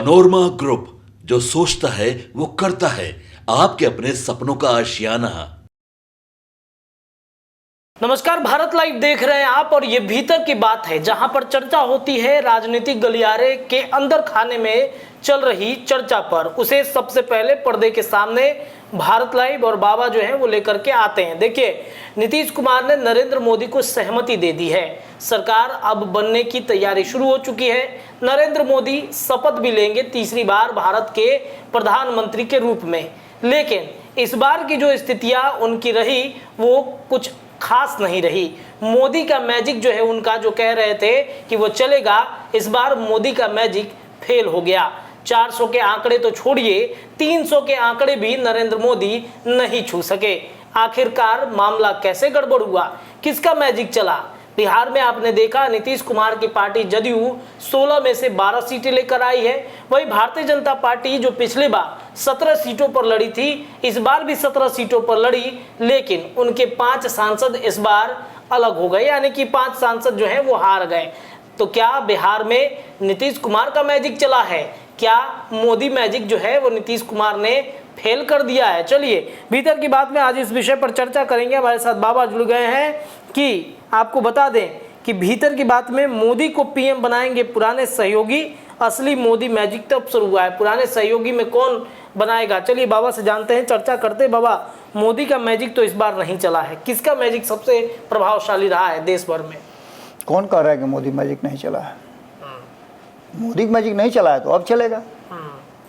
Panorama group, जो सोचता है वो करता है। आपके अपने सपनों का आशियाना। नमस्कार, भारत लाइव देख रहे हैं आप, और ये भीतर की बात है जहां पर चर्चा होती है राजनीतिक गलियारे के अंदर खाने में चल रही चर्चा पर। उसे सबसे पहले पर्दे के सामने भारत लाइव और बाबा जो है वो लेकर के आते हैं। देखिए, नीतीश कुमार ने नरेंद्र मोदी को सहमति दे दी है। सरकार अब बनने की तैयारी शुरू हो चुकी है। नरेंद्र मोदी शपथ भी लेंगे तीसरी बार भारत के प्रधानमंत्री के रूप में। लेकिन इस बार की जो स्थितियां उनकी रही वो कुछ खास नहीं रही। मोदी का मैजिक जो है, उनका जो कह रहे थे कि वो चलेगा, इस बार मोदी का मैजिक फेल हो गया। 400 के आंकड़े तो छोड़िए, 300 के आंकड़े भी नरेंद्र मोदी नहीं छू सके। आखिरकार मामला कैसे गड़बड़ हुआ, किसका मैजिक चला? बिहार में आपने देखा, नीतीश कुमार की पार्टी जदयू 16 में से 12 सीटें लेकर आई है। वही भारतीय जनता पार्टी जो पिछली बार 17 सीटों पर लड़ी थी, इस बार भी 17 सीटों पर लड़ी, लेकिन उनके 5 सांसद इस बार अलग हो गए, यानी कि 5 सांसद जो हैं वो हार गए। तो क्या बिहार में नीतीश कुमार का मैजिक चला है? क्या मोदी मैजिक जो है वो नीतीश कुमार ने फेल कर दिया है? चलिए भीतर की बात में आज इस विषय पर चर्चा करेंगे। हमारे साथ बाबा जुड़ गए हैं कि आपको बता दें कि भीतर की बात में मोदी को पीएम बनाएंगे पुराने सहयोगी, असली मोदी मैजिक तब शुरू हुआ है। पुराने सहयोगी में कौन बनाएगा? चलिए बाबा से जानते हैं, चर्चा करते हैं। बाबा, मोदी का मैजिक तो इस बार नहीं चला है, किसका मैजिक सबसे प्रभावशाली रहा है देश भर में? कौन कह रहा है कि मोदी मैजिक नहीं चला है? मोदी मैजिक नहीं चला है तो अब चलेगा।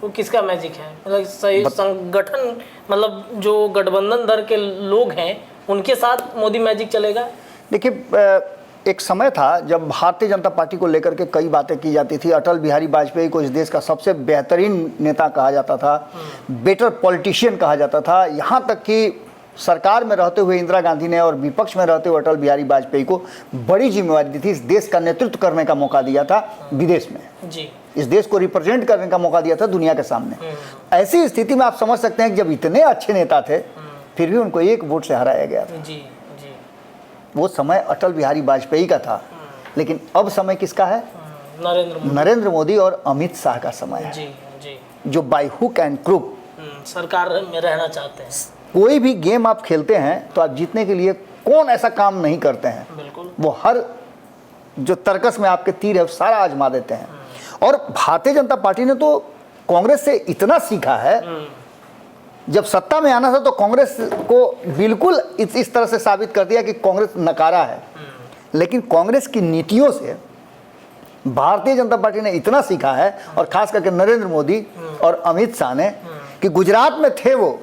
वो किसका मैजिक है? मतलब संगठन, मतलब जो गठबंधन दल के लोग हैं उनके साथ मोदी मैजिक चलेगा? देखिए, एक समय था जब भारतीय जनता पार्टी को लेकर के कई बातें की जाती थी। अटल बिहारी वाजपेयी को इस देश का सबसे बेहतरीन नेता कहा जाता था, बेटर पॉलिटिशियन कहा जाता था। यहाँ तक कि सरकार में रहते हुए इंदिरा गांधी ने और विपक्ष में रहते हुए अटल बिहारी वाजपेयी को बड़ी जिम्मेवारी दी थी। इस देश का नेतृत्व करने का मौका दिया था विदेश में जी। इस देश को रिप्रेजेंट करने का मौका दिया था दुनिया के सामने। ऐसी स्थिति में आप समझ सकते हैं कि जब इतने अच्छे नेता थे फिर भी उनको 1 वोट से हराया गया था। जी। वो समय अटल बिहारी वाजपेयी का था, लेकिन अब समय किसका है? नरेंद्र मोदी और अमित शाह का समय है। जी, जी। जो बाय हुक एंड क्रुक सरकार में रहना चाहते हैं। कोई भी गेम आप खेलते हैं तो आप जीतने के लिए कौन ऐसा काम नहीं करते हैं? बिल्कुल। वो हर जो तर्कस में आपके तीर है सारा आजमा देते हैं। और भारतीय जनता पार्टी ने तो कांग्रेस से इतना सीखा है। जब सत्ता में आना था तो कांग्रेस को बिल्कुल इस तरह से साबित कर दिया कि कांग्रेस नकारा है। लेकिन कांग्रेस की नीतियों से भारतीय जनता पार्टी ने इतना सीखा है, और खास करके नरेंद्र मोदी और अमित शाह ने, कि गुजरात में थे वो,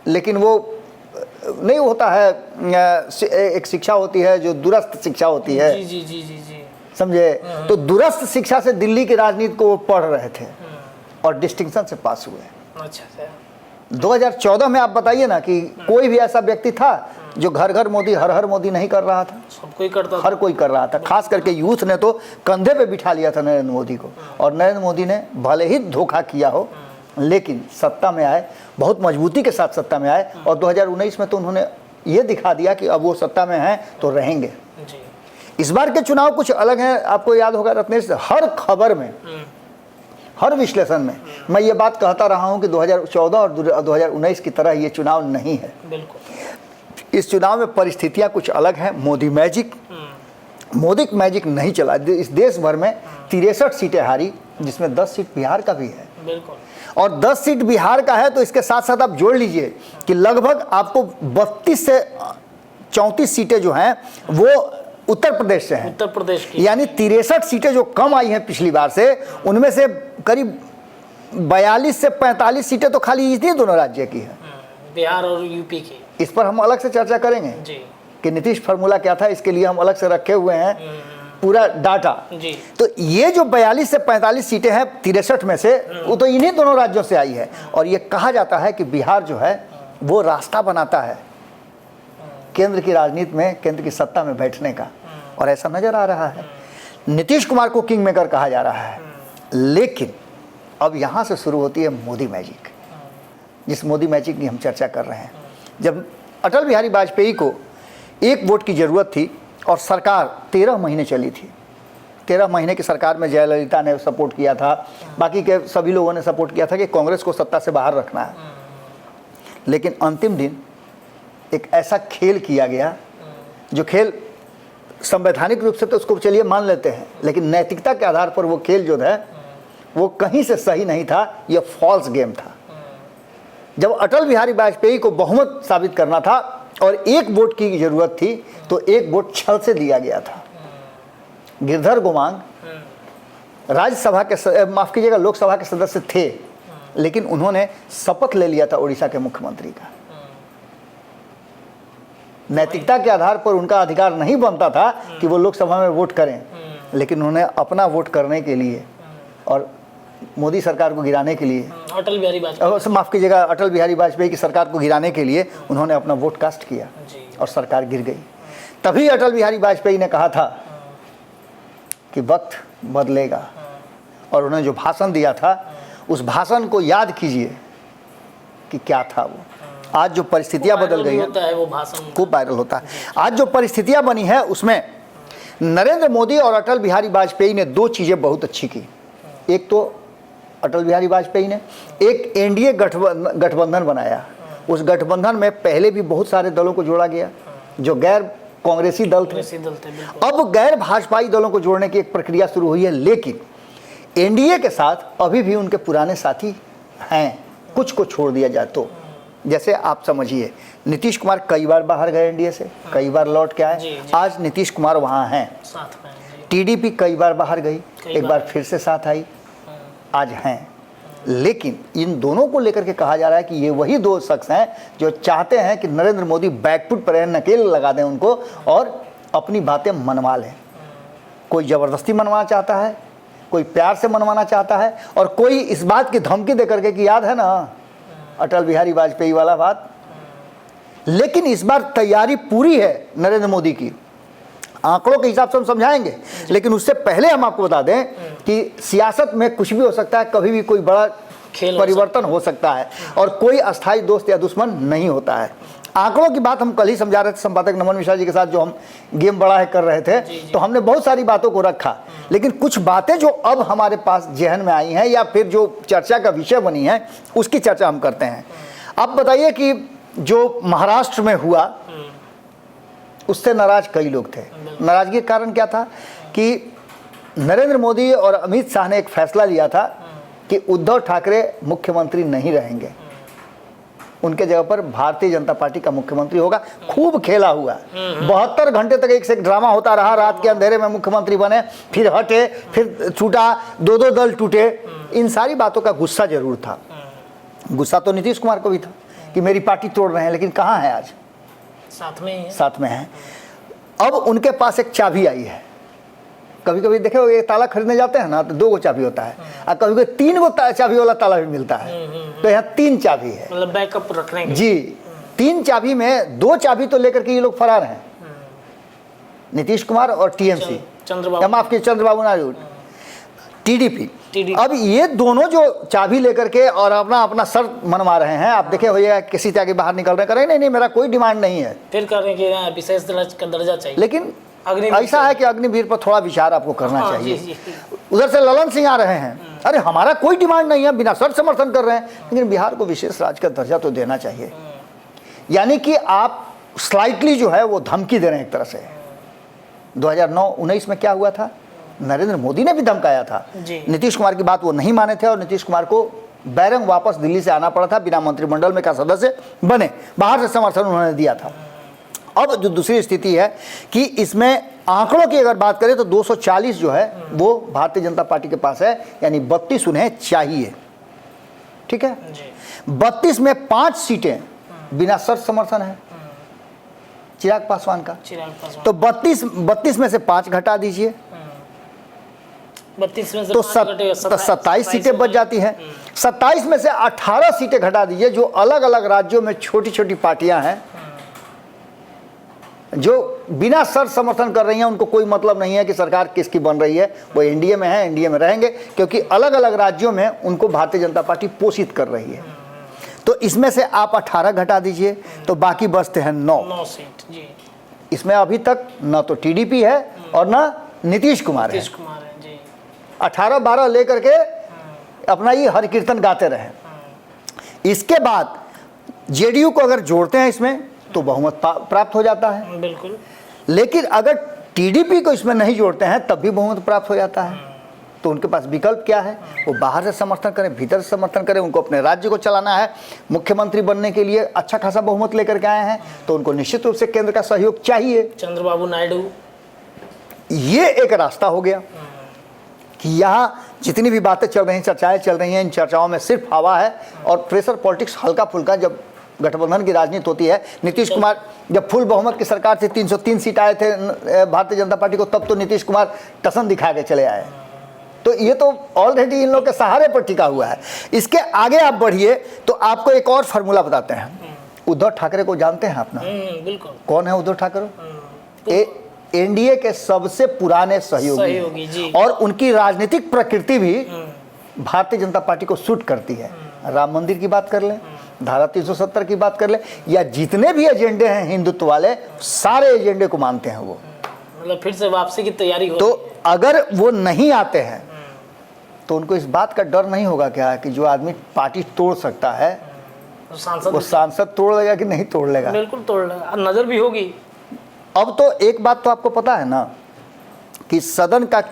लेकिन वो नहीं होता है, एक शिक्षा होती है जो दूरस्थ शिक्षा होती है। जी जी जी जी जी। समझे? तो दूरस्थ शिक्षा से दिल्ली की राजनीति को वो पढ़ रहे थे और डिस्टिंक्शन से पास हुए। अच्छा। 2014 में आप बताइए ना कि कोई भी ऐसा व्यक्ति था जो घर घर मोदी, हर हर मोदी नहीं कर रहा था? सब कोई करता था। हर कोई कर रहा था। खास करके यूथ ने तो कंधे पे बिठा लिया था नरेंद्र मोदी को। और नरेंद्र मोदी ने भले ही धोखा किया हो, लेकिन सत्ता में आए, बहुत मजबूती के साथ सत्ता में आए, और 2019 में तो उन्होंने ये दिखा दिया कि अब वो सत्ता में हैं तो रहेंगे। इस बार के चुनाव कुछ अलग हैं। आपको याद होगा रत्नेश, हर खबर में, हर विश्लेषण में मैं ये बात कहता रहा हूं कि 2014 और 2019 की तरह ये चुनाव नहीं है। बिल्कुल। इस चुनाव में परिस्थितियां कुछ अलग हैं। मोदी मैजिक नहीं चला। इस देश भर में 63 सीटें हारी, जिसमें 10 सीट बिहार का भी है। बिल्कुल। और 10 सीट बिहार का है तो इसके साथ साथ आप जोड़ लीजिए कि लगभग आपको 32 से 34 सीटें जो हैं वो उत्तर प्रदेश से हैं। उत्तर प्रदेश की, यानी 63 सीटें जो कम आई हैं पिछली बार से, उनमें से करीब 42 से 45 सीटें तो खाली इन्हीं दोनों राज्य की है, बिहार और यूपी की। इस पर हम अलग से चर्चा करेंगे जी, कि नीतीश फार्मूला क्या था। इसके लिए हम अलग से रखे हुए हैं पूरा डाटा जी। तो ये जो 42 से 45 सीटें हैं 63 में से, वो तो इन्हीं दोनों राज्यों से आई है। और ये कहा जाता है कि बिहार जो है वो रास्ता बनाता है केंद्र की राजनीति में, केंद्र की सत्ता में बैठने का, और ऐसा नजर आ रहा है। नीतीश कुमार को किंग मेकर कहा जा रहा है। लेकिन अब यहाँ से शुरू होती है मोदी मैजिक, जिस मोदी मैजिक की हम चर्चा कर रहे हैं। जब अटल बिहारी वाजपेयी को 1 वोट की जरूरत थी और सरकार 13 महीने चली थी, 13 महीने की सरकार में जयललिता ने सपोर्ट किया था, बाकी के सभी लोगों ने सपोर्ट किया था कि कांग्रेस को सत्ता से बाहर रखना है। लेकिन अंतिम दिन एक ऐसा खेल किया गया, जो खेल संवैधानिक रूप से तो उसको चलिए मान लेते हैं, लेकिन नैतिकता के आधार पर वो खेल जो है वो कहीं से सही नहीं था, यह फॉल्स गेम था। जब अटल बिहारी वाजपेयी को बहुमत साबित करना था और एक वोट की जरूरत थी, तो एक वोट छल से दिया गया था। गिरधर गोमांग राज्यसभा के माफ कीजिएगा लोकसभा के सदस्य थे, लेकिन उन्होंने शपथ ले लिया था उड़ीसा के मुख्यमंत्री का। नैतिकता के आधार पर उनका अधिकार नहीं बनता था कि वो लोकसभा में वोट करें, लेकिन उन्होंने अपना वोट करने के लिए और मोदी सरकार को गिराने के लिए, अटल बिहारी वाजपेयी, माफ कीजिएगा अटल बिहारी वाजपेयी की सरकार को गिराने के लिए उन्होंने अपना वोट कास्ट किया और सरकार गिर गई। तभी अटल बिहारी वाजपेयी ने कहा था कि वक्त बदलेगा, और उन्होंने जो भाषण दिया था उस भाषण को याद कीजिए कि क्या था वो। आज जो परिस्थितियां बदल गई हैं, वो भाषण खूब वायरल होता है। आज जो परिस्थितियां बनी है उसमें नरेंद्र मोदी और अटल बिहारी वाजपेयी ने दो चीज़ें बहुत अच्छी की। एक तो अटल बिहारी वाजपेयी ने एक एनडीए गठबंधन बनाया। उस गठबंधन में पहले भी बहुत सारे दलों को जोड़ा गया जो गैर कांग्रेसी दल थे। अब गैर भाजपाई दलों को जोड़ने की एक प्रक्रिया शुरू हुई है, लेकिन एनडीए के साथ अभी भी उनके पुराने साथी हैं, कुछ को छोड़ दिया जाए तो। जैसे आप समझिए, नीतीश कुमार कई बार बाहर गए एनडीए से, कई बार लौट के आए, आज नीतीश कुमार वहाँ हैं। टीडीपी कई बार बाहर गई, एक बार फिर से साथ आई, आज हैं। लेकिन इन दोनों को लेकर के कहा जा रहा है कि ये वही दो शख्स हैं जो चाहते हैं कि नरेंद्र मोदी बैकफुट पर नकेल लगा दें उनको और अपनी बातें मनवा लें। कोई ज़बरदस्ती मनवाना चाहता है, कोई प्यार से मनवाना चाहता है, और कोई इस बात की धमकी दे करके कि याद है ना अटल बिहारी वाजपेयी वाला बात। लेकिन इस बार तैयारी पूरी है नरेंद्र मोदी की, आंकड़ों के हिसाब से हम समझाएंगे, लेकिन उससे पहले हम आपको बता दें कि सियासत में कुछ भी हो सकता है, कभी भी कोई बड़ा परिवर्तन हो सकता है और कोई अस्थायी दोस्त या दुश्मन नहीं होता है। आंकड़ों की बात हम कल ही समझा रहे थे संपादक नमन मिश्रा जी के साथ, जो हम गेम बड़ा है कर रहे थे, तो हमने बहुत सारी बातों को रखा, लेकिन कुछ बातें जो अब हमारे पास जहन में आई हैं या फिर जो चर्चा का विषय बनी है उसकी चर्चा हम करते हैं। आप बताइए कि जो महाराष्ट्र में हुआ उससे नाराज कई लोग थे। नाराजगी का कारण क्या था कि नरेंद्र मोदी और अमित शाह ने एक फैसला लिया था कि उद्धव ठाकरे मुख्यमंत्री नहीं रहेंगे, उनके जगह पर भारतीय जनता पार्टी का मुख्यमंत्री होगा। खूब खेला हुआ, 72 घंटे तक एक से एक ड्रामा होता रहा। रात के अंधेरे में मुख्यमंत्री बने, फिर हटे, फिर छूटा, दो दल टूटे। इन सारी बातों का गुस्सा जरूर था। गुस्सा तो नीतीश कुमार को भी था कि मेरी पार्टी तोड़ रहे हैं, लेकिन कहाँ है आज, साथ में है। अब उनके पास एक चाबी आई है। कभी कभी देखे ये ताला खरीदने जाते हैं ना तो 2 चाबी होता है, और कभी कभी 3 चाबी वाला ताला भी मिलता है। तो यहाँ 3 चाबी है, मतलब बैकअप रखने के जी। 3 चाबी में 2 चाबी तो लेकर के ये लोग फरार हैं, नीतीश कुमार और टीएमसी, माफ कीजिए चंद्रबाबू नायडू, टीडीपी। अब ये दोनों जो चाबी लेकर के और अपना अपना शर्त मनवा रहे हैं। आप देखे होइएगा किसी से आगे बाहर निकल रहे, करें नहीं मेरा कोई डिमांड नहीं है, फिर करें कि विशेष दर्जा चाहिए। लेकिन ऐसा है कि अग्निवीर पर थोड़ा विचार आपको करना चाहिए। उधर से ललन सिंह आ रहे हैं, अरे हमारा कोई डिमांड नहीं है, बिना शर्त समर्थन कर रहे हैं, लेकिन बिहार को विशेष राज्य का दर्जा तो देना चाहिए। यानी कि आप स्लाइटली जो है वो धमकी दे रहे हैं एक तरह से। 2009-19 में क्या हुआ था, नरेंद्र मोदी ने भी धमकाया था, नीतीश कुमार की बात वो नहीं माने थे और नीतीश कुमार को बैरंग वापस दिल्ली से आना पड़ा था, बिना मंत्रिमंडल में का सदस्य बने, बाहर से समर्थन उन्होंने दिया था। अब जो दूसरी स्थिति है कि इसमें आंकड़ों की अगर बात करें तो 240 जो है वो भारतीय जनता पार्टी के पास है, यानी 32 उन्हें चाहिए, ठीक है। 32 में 5 सीटें बिना शर्त समर्थन है चिराग पासवान का, तो 32 में से 5 घटा दीजिए, 32 में से तो 27 सीटें बच जाती हैं। 27 में से 18 सीटें घटा दीजिए जो अलग अलग राज्यों में छोटी छोटी पार्टियां हैं जो बिना शर्त समर्थन कर रही हैं। उनको कोई मतलब नहीं है कि सरकार किसकी बन रही है, वो एनडीए में है, एनडीए में रहेंगे, क्योंकि अलग अलग राज्यों में उनको भारतीय जनता पार्टी पोषित कर रही है। तो इसमें से आप 18 घटा दीजिए तो बाकी बचते हैं 9 सीट जी। इसमें अभी तक न तो टीडीपी है और न नीतीश कुमार है। नीतीश कुमार है जी। 18-12 लेकर के अपना ये हर कीर्तन गाते रहे। इसके बाद जेडीयू को अगर जोड़ते हैं इसमें तो बहुमत प्राप्त हो जाता है, बिल्कुल। लेकिन अगर टीडीपी को इसमें नहीं जोड़ते हैं तब भी बहुमत प्राप्त हो जाता है। तो उनके पास विकल्प क्या है? वो बाहर से समर्थन करें, भीतर से समर्थन करें। उनको अपने राज्य को चलाना है, मुख्यमंत्री बनने के लिए अच्छा खासा बहुमत लेकर के आए हैं, तो उनको निश्चित रूप से केंद्र का सहयोग चाहिए। चंद्रबाबू नायडू, ये एक रास्ता हो गया कि यहाँ जितनी भी बातें चल रही हैं, चर्चाएं चल रही हैं, इन चर्चाओं में सिर्फ हवा है और प्रेशर पॉलिटिक्स हल्का फुल्का। जब गठबंधन की राजनीति होती है, नीतीश कुमार जब फुल बहुमत की सरकार थी, 303 सीट आए थे भारतीय जनता पार्टी को, तब तो नीतीश कुमार टसन दिखा के चले आए। तो ये तो ऑलरेडी इन लोग के सहारे पर टिका हुआ है। इसके आगे आप बढ़िए तो आपको एक और फार्मूला बताते हैं। उद्धव ठाकरे को जानते हैं आप ना? बिल्कुल। कौन है उद्धव ठाकरे? एनडीए के सबसे पुराने सहयोगी जी। और उनकी राजनीतिक प्रकृति भी भारतीय जनता पार्टी को सूट करती है। राम मंदिर की बात कर लें, धारा 370 की बात कर लें, या जितने भी एजेंडे हैं हिंदुत्व वाले, सारे एजेंडे को मानते हैं वो। मतलब फिर से वापसी की तैयारी हो। तो अगर वो नहीं आते हैं तो उनको इस बात का डर नहीं होगा क्या कि जो आदमी पार्टी तोड़ सकता है वो सांसद तोड़ लेगा कि नहीं तोड़ लेगा? बिल्कुल तोड़ लेगा, नजर भी होगी। अब तो एक बात तो आपको पता है ना कि सदन का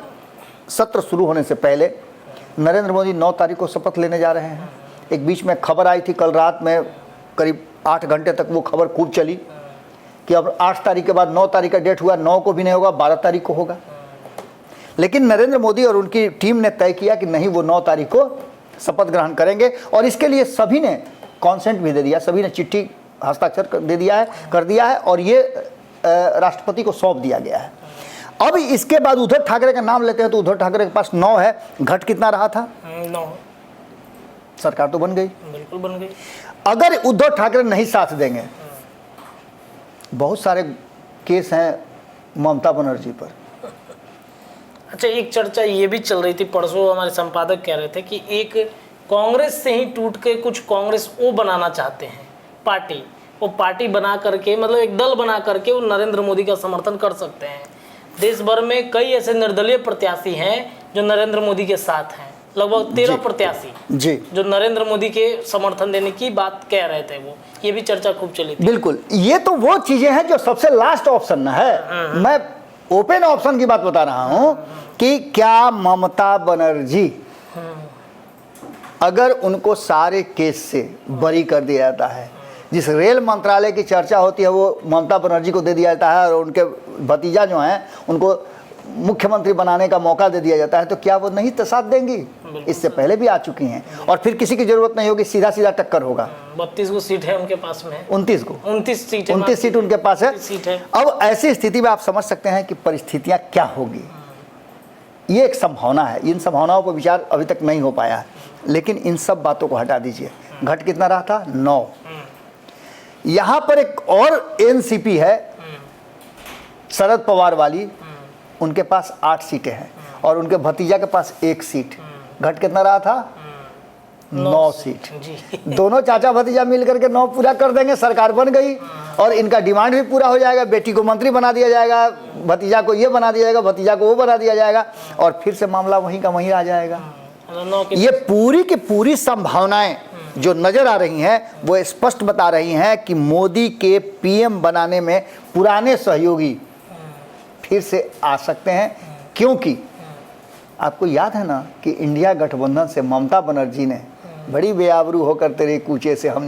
सत्र शुरू होने से पहले नरेंद्र मोदी 9 तारीख को शपथ लेने जा रहे हैं। एक बीच में खबर आई थी कल रात में, करीब 8 घंटे तक वो खबर खूब चली कि अब 8 तारीख के बाद 9 तारीख का डेट हुआ, 9 को भी नहीं होगा, 12 तारीख को होगा। लेकिन नरेंद्र मोदी और उनकी टीम ने तय किया कि नहीं, वो 9 तारीख को शपथ ग्रहण करेंगे और इसके लिए सभी ने कॉन्सेंट भी दे दिया, सभी ने चिट्ठी हस्ताक्षर कर दिया है और ये राष्ट्रपति को सौंप दिया गया है। अब इसके बाद उद्धव ठाकरे का नाम लेते हैं तो उद्धव ठाकरे के पास 9 है। घट कितना रहा था? 9। सरकार तो बन गई, बिल्कुल बन गई। अगर उद्धव ठाकरे नहीं साथ देंगे, बहुत सारे केस हैं ममता बनर्जी पर। अच्छा, एक चर्चा ये भी चल रही थी, परसों हमारे संपादक कह रहे थे कि एक कांग्रेस से ही टूट के कुछ कांग्रेस वो बनाना चाहते हैं पार्टी, वो पार्टी बना करके, मतलब एक दल बना करके वो नरेंद्र मोदी का समर्थन कर सकते हैं। देश भर में कई ऐसे निर्दलीय प्रत्याशी हैं जो नरेंद्र मोदी के साथ हैं, लगभग 13 प्रत्याशी जी जो नरेंद्र मोदी के समर्थन देने की बात कह रहे थे। वो ये भी चर्चा खूब चली थी। बिल्कुल, ये तो वो चीजें हैं जो सबसे लास्ट ऑप्शन है। मैं ओपन ऑप्शन की बात बता रहा हूं कि क्या ममता बनर्जी अगर उनको सारे केस से बरी कर दिया जाता है, जिस रेल मंत्रालय की चर्चा होती है वो ममता बनर्जी को दे दिया जाता है और उनके भतीजा जो हैं उनको मुख्यमंत्री बनाने का मौका दे दिया जाता है, तो क्या वो नहीं तो साथ देंगी? इससे पहले भी आ चुकी हैं और फिर किसी की जरूरत नहीं होगी, सीधा सीधा टक्कर होगा। 32 को सीट है उनके पास में, 29 सीट सीट उनके पास है। है। अब ऐसी स्थिति में आप समझ सकते हैं कि परिस्थितियां क्या होगी। ये एक संभावना है, इन संभावनाओं पर विचार अभी तक नहीं हो पाया है, लेकिन इन सब बातों को हटा दीजिए। घट कितना रहा था? 9। यहां पर एक और एनसीपी है शरद पवार वाली, उनके पास 8 सीटें हैं और उनके भतीजा के पास 1 सीट। घट कितना रहा था? 9 सीट। दोनों चाचा भतीजा मिलकर के 9 पूरा कर देंगे, सरकार बन गई और इनका डिमांड भी पूरा हो जाएगा। बेटी को मंत्री बना दिया जाएगा, भतीजा को ये बना दिया जाएगा, भतीजा को वो बना दिया जाएगा और फिर से मामला वहीं का वहीं आ जाएगा। ये पूरी की पूरी संभावनाएं जो नजर आ रही हैं वो स्पष्ट बता रही हैं कि मोदी के पीएम बनाने में पुराने सहयोगी फिर से आ सकते हैं, क्योंकि आपको याद है ना कि इंडिया गठबंधन से ममता बनर्जी ने बड़ी बेआबरू होकर तेरे कूचे से हम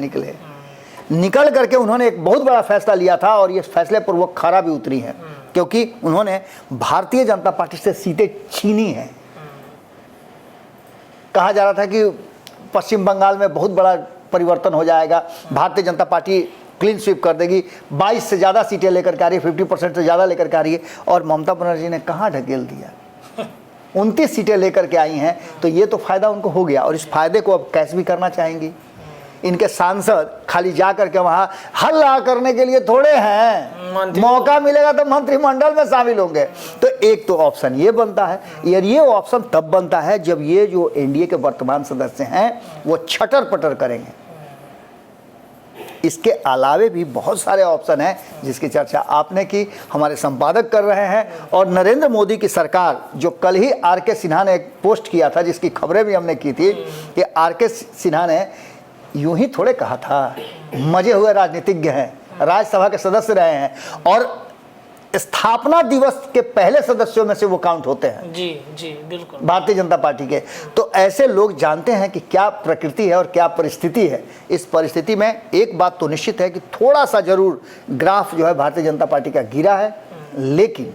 निकल करके उन्होंने एक बहुत बड़ा फैसला लिया था और ये फैसले पर वो खरा भी उतरी हैं, क्योंकि उन्होंने भारतीय जनता पार्टी से सीटें छीनी हैं। कहा जा रहा था कि पश्चिम बंगाल में बहुत बड़ा परिवर्तन हो जाएगा, Bharatiya Janata party clean sweep कर देगी, 22 से ज़्यादा सीटें लेकर के आ रही है, 50% से ज़्यादा लेकर के आ रही है, और ममता बनर्जी ने कहाँ ढकेल दिया, 29 सीटें लेकर के आई हैं। तो ये तो फायदा उनको हो गया और इस फायदे को अब कैश भी करना चाहेंगी। इनके सांसद खाली जा करके वहाँ हल्ला करने के लिए थोड़े हैं, मौका मिलेगा तो मंत्रिमंडल में शामिल होंगे। तो एक तो ऑप्शन ये बनता है, यार ये ऑप्शन तब बनता है जब ये जो एनडीए के वर्तमान सदस्य हैं वो छटर पटर करेंगे। इसके अलावे भी बहुत सारे ऑप्शन हैं जिसकी चर्चा आपने की, हमारे संपादक कर रहे हैं। और नरेंद्र मोदी की सरकार, जो कल ही आर.के. सिन्हा ने एक पोस्ट किया था जिसकी खबरें भी हमने की थी कि आर.के. सिन्हा ने यूं ही थोड़े कहा था, मजे हुए राजनीतिज्ञ हैं, राज्यसभा के सदस्य रहे हैं और स्थापना दिवस के पहले सदस्यों में से वो काउंट होते हैं। जी जी बिल्कुल, भारतीय जनता पार्टी के। तो ऐसे लोग जानते हैं कि क्या प्रकृति है और क्या परिस्थिति है। इस परिस्थिति में एक बात तो निश्चित है कि थोड़ा सा जरूर ग्राफ जो है भारतीय जनता पार्टी का गिरा है, लेकिन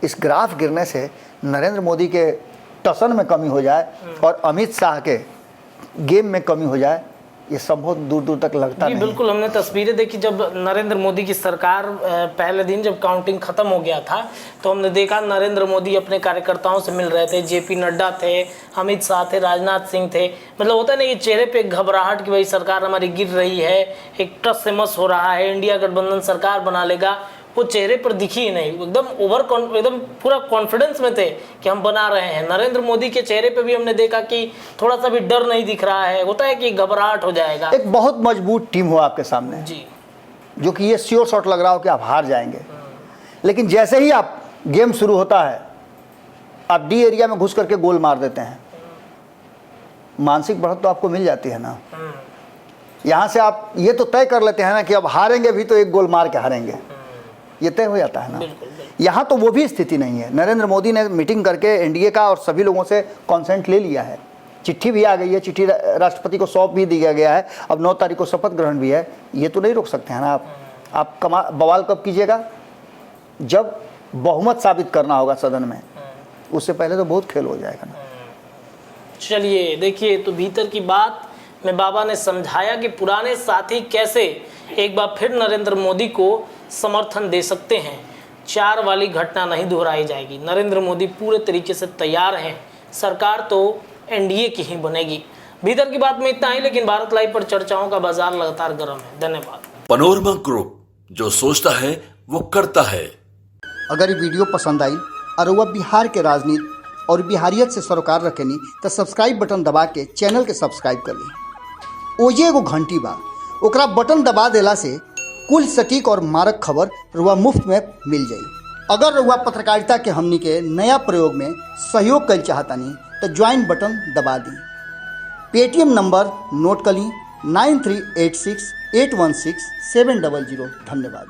इस ग्राफ गिरने से नरेंद्र मोदी के टसन में कमी हो जाए और अमित शाह के गेम में कमी हो जाए, ये संभव दूर दूर तक लगता नहीं। बिल्कुल, हमने तस्वीरें देखी जब नरेंद्र मोदी की सरकार पहले दिन जब काउंटिंग खत्म हो गया था तो हमने देखा नरेंद्र मोदी अपने कार्यकर्ताओं से मिल रहे थे, जेपी नड्डा थे, अमित शाह थे, राजनाथ सिंह थे। मतलब होता है ना ये चेहरे पे एक घबराहट कि भाई सरकार हमारी गिर रही है, एक टस से मस हो रहा है, इंडिया गठबंधन सरकार बना लेगा, वो चेहरे पर दिखी ही नहीं। एकदम पूरा कॉन्फिडेंस में थे कि हम बना रहे हैं। नरेंद्र मोदी के चेहरे पे भी हमने देखा कि थोड़ा सा भी डर नहीं दिख रहा है, होता है कि घबराहट हो जाएगा। एक बहुत मजबूत टीम हो आपके सामने जी, जो कि ये श्योर शॉट लग रहा हो कि आप हार जाएंगे, लेकिन जैसे ही आप गेम शुरू होता है आप डी एरिया में घुस करके गोल मार देते हैं, मानसिक बढ़त तो आपको मिल जाती है ना। यहाँ से आप ये तो तय कर लेते हैं ना कि अब हारेंगे भी तो एक गोल मार के हारेंगे, ये तय हो जाता है ना। यहाँ तो वो भी स्थिति नहीं है। नरेंद्र मोदी ने मीटिंग करके एनडीए का और सभी लोगों से कॉन्सेंट ले लिया है, चिट्ठी भी आ गई है, चिट्ठी राष्ट्रपति को सौंप भी दिया गया है, अब 9 तारीख को शपथ ग्रहण भी है। ये तो नहीं रोक सकते हैं ना आप बवाल कब कीजिएगा? जब बहुमत साबित करना होगा सदन में, उससे पहले तो बहुत खेल हो जाएगा ना। चलिए देखिए, तो भीतर की बात में बाबा ने समझाया कि पुराने साथी कैसे एक बार फिर नरेंद्र मोदी को समर्थन दे सकते हैं। 4 वाली घटना नहीं दोहराई जाएगी। नरेंद्र मोदी पूरे तरीके से तैयार हैं, सरकार तो एनडीए की ही बनेगी। भीतर की बात में इतना ही, लेकिन भारत लाइव पर चर्चाओं का बाजार लगातार गर्म है। धन्यवाद। पनोरमा ग्रुप, जो सोचता है वो करता है। अगर ये वीडियो पसंद आई और वह बिहार के राजनीति और बिहारियत से सरोकार रखेनी तो सब्सक्राइब बटन दबा के चैनल के सब्सक्राइब कर ली। ओजे एगो घंटी बा, ओकरा बटन दबा देला से कुल सटीक और मारक खबर रुआ मुफ्त में मिल जाई। अगर रुआ पत्रकारिता के हमनी के नया प्रयोग में सहयोग कर चाहतानी तो ज्वाइन बटन दबा दी। पेटीएम नंबर नोट कर ली 9386816700। धन्यवाद।